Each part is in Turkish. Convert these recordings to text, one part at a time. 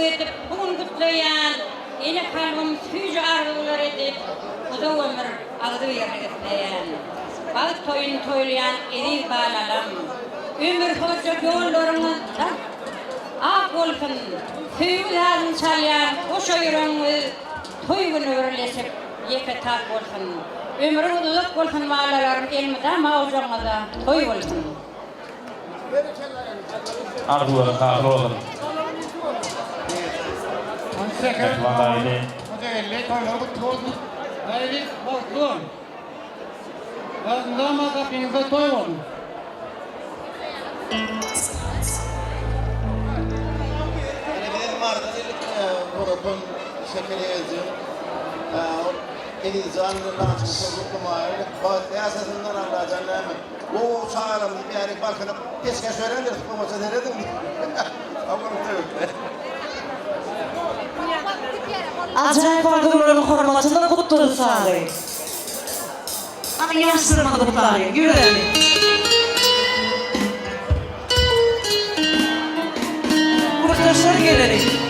edip bugün kutlayan yine kalbim süyücü arzular edip uzun ömür ağzı yerine gitleyen bağıt toyun toylayan eriz bağlalam ömür hoca yollarımızda ak olsun süyücü lazım çalyan hoş yüreğimiz toygun öğrelesip yeke tak olsun ömrümüz uzak olsun bağlarım elmide mağucamıza toy olsun Arzuları kahve olun. Vallahi bu çağırım yani bakın keşke söylenir tutmaması denedim. Acayip ardımların hormatını kutlu sağlayın. Ama yaştırmadı kutlayın. Gülelim. Kurtaşlar gelelim.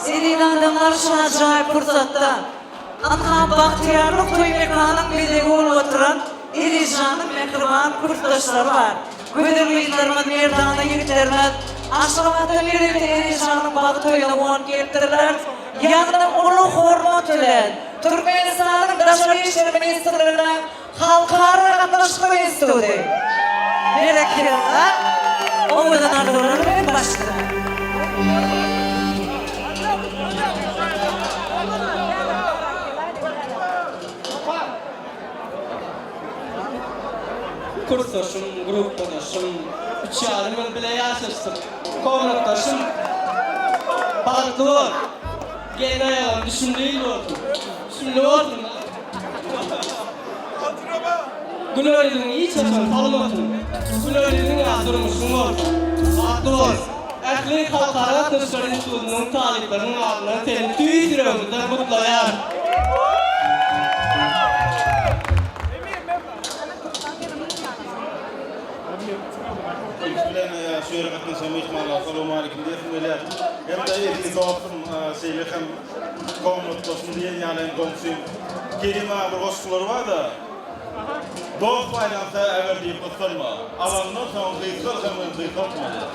Senin adamlar şu acayip fırsatta Anha bahtiyarlık toy mekanın bedeli olup oturan Elican'ın mehriban kurtaşları var. Güdürlü yıllarımın merdana yüklermez Aşırımatın yürüyüp Elican'ın bağı toyuna on geldirirler Yanına onu hormat ölen Türkmenistan'ın Daşarı İşleri Ministerlerine halkara katlaşma istedi Merakirler O yüzden arzuları ben başladım Kursdaşım, grupdaşım, üçyarımın bile yaşarsın. Komraktaşım, bağlı var. Gene ayağım düşündüğün oldu. Şimdi oldu mu? Gülöridin iyi çalışan kalmadın. Gülöridin azdırmışsın oldu. Bağlı var. Ekli halkara Dışarı İşleri'nin taliplerinin adına seni tüydürümüzde kutlayar. Şöhretli Semihmanlar, Assalamu Aleyküm diye hem de evli doğdum sevgili hem komut dostum diye yani komşuyum. Kerim abi hoşçuları var da doğum bayramda evvel deyip kutlanma. Alanından sonra zeytler hemen zeyt atmadı.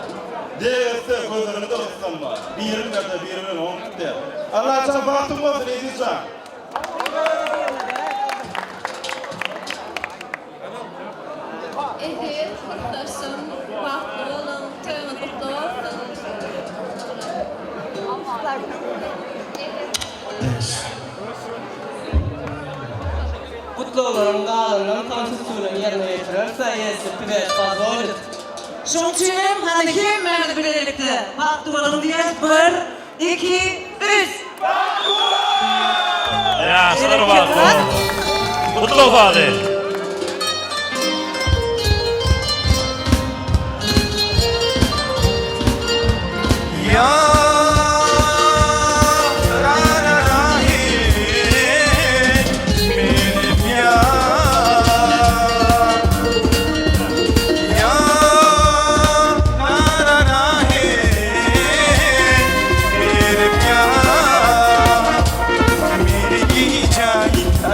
Değerse gözlerinde kutlanma. Birim nerede birimin on der. Allah için baktım olsun edilsen. Evet, kurtaşım, baklı olun, tığın kutlu olsun. Kutlu olalım dağlarından tanrı suyunu yerine getirirse yesi pibet fazla olur. Şunçuyum, hani kim beni birlikte? Baktı olalım diye 1, 2, 3. ya sınır var. Kutlu olsun.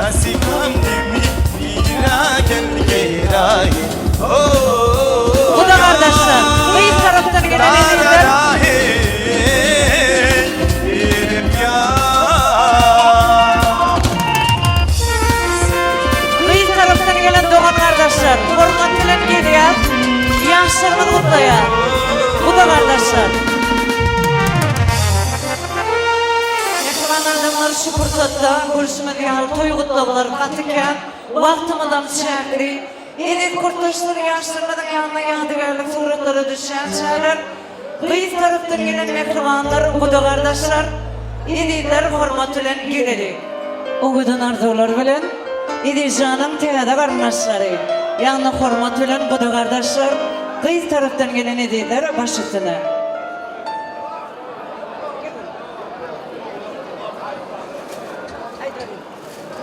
Así con de mí yaşlarımız kutlayan. Bu da kardeşler. Ekranlardan şu fırsatta görüşmedi yal toy kutlabaları katıken vaktimidan şekli edip kurtuluşları yaşlarımızın yanına yadigarlık suratları düşen şeyler kıyız taraftan gelen mekrivanlar bu da kardeşler edipler hormat ile geledik. O güden arzular bilen edip teyada kardeşleri yanına hormat ile bu da kardeşler kıyız taraftan gelen edipler başüstüne.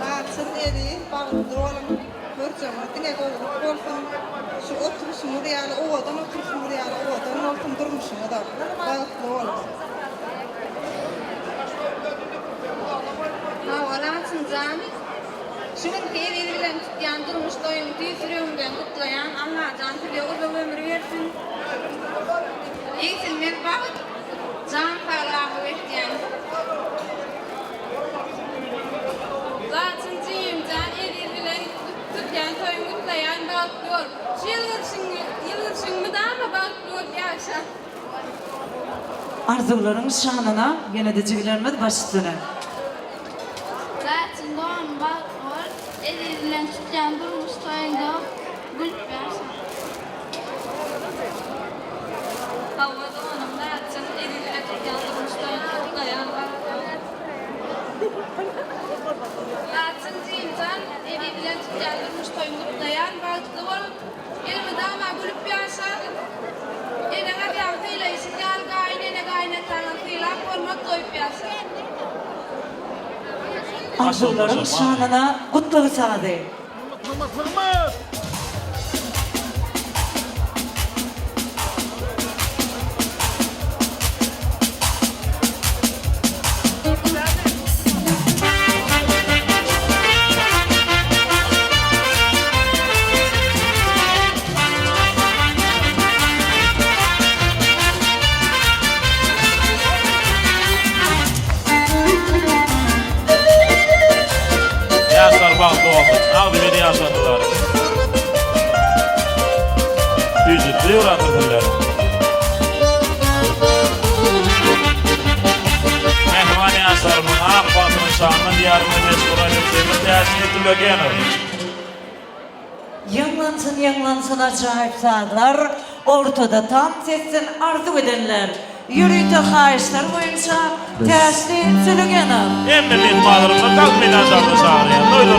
Baksın edi, bağlıdır oğlum. Hörcem, dine golfun. Şu oturuşumu diyalı oğadan, oturuşumu diyalı oğadan, olsun durmuşumu da. Bağlıdır oğlum. Ha, olansın can. Şunun teyiririlen tutyan durmuş doyum, tüysürüyümden kutlayan Allah can tüyle uzun ömür versin. İyisin bak, can sağlığı bekleyen. Zaten cimcan erilen tutyan toyun kutlayan bakıyor. Şu yılgırsın mı daha mı bakıyor yaşa? Arzuların şanına yine de ciglerimiz başüstüne. Zaten doğan bakıyor, erilen tutyan durmuş toyunda gülüp yaşa. Hava doğanım zaten erilen tutyan durmuş toyunda kutlayan bakıyor. Zaten cimcan erilen tutyan durmuş toyunda kutlayan bakıyor. Elimi dama gülüp yaşa. Ene kadar kıyla işin yal gaynatan kıyla kormak koyup yaşa. Arzuların şanına kutlu sade. Yaşlar baktı oldu. Aldı beni yaşadılar. Yüzüklü uğratırdılar. Mehmani yaşlarımın Akbat'ın şanını diyarımın meşgul edildiğimiz teşkil ettiler. Yanlansın acayip saatler, ortada tam sessin arzu edenler. Yürüyte kayışlar boyunca teşkil sülügenim. Emmi bir mallarımla kalkmayın azaldı sağlayan. Doydur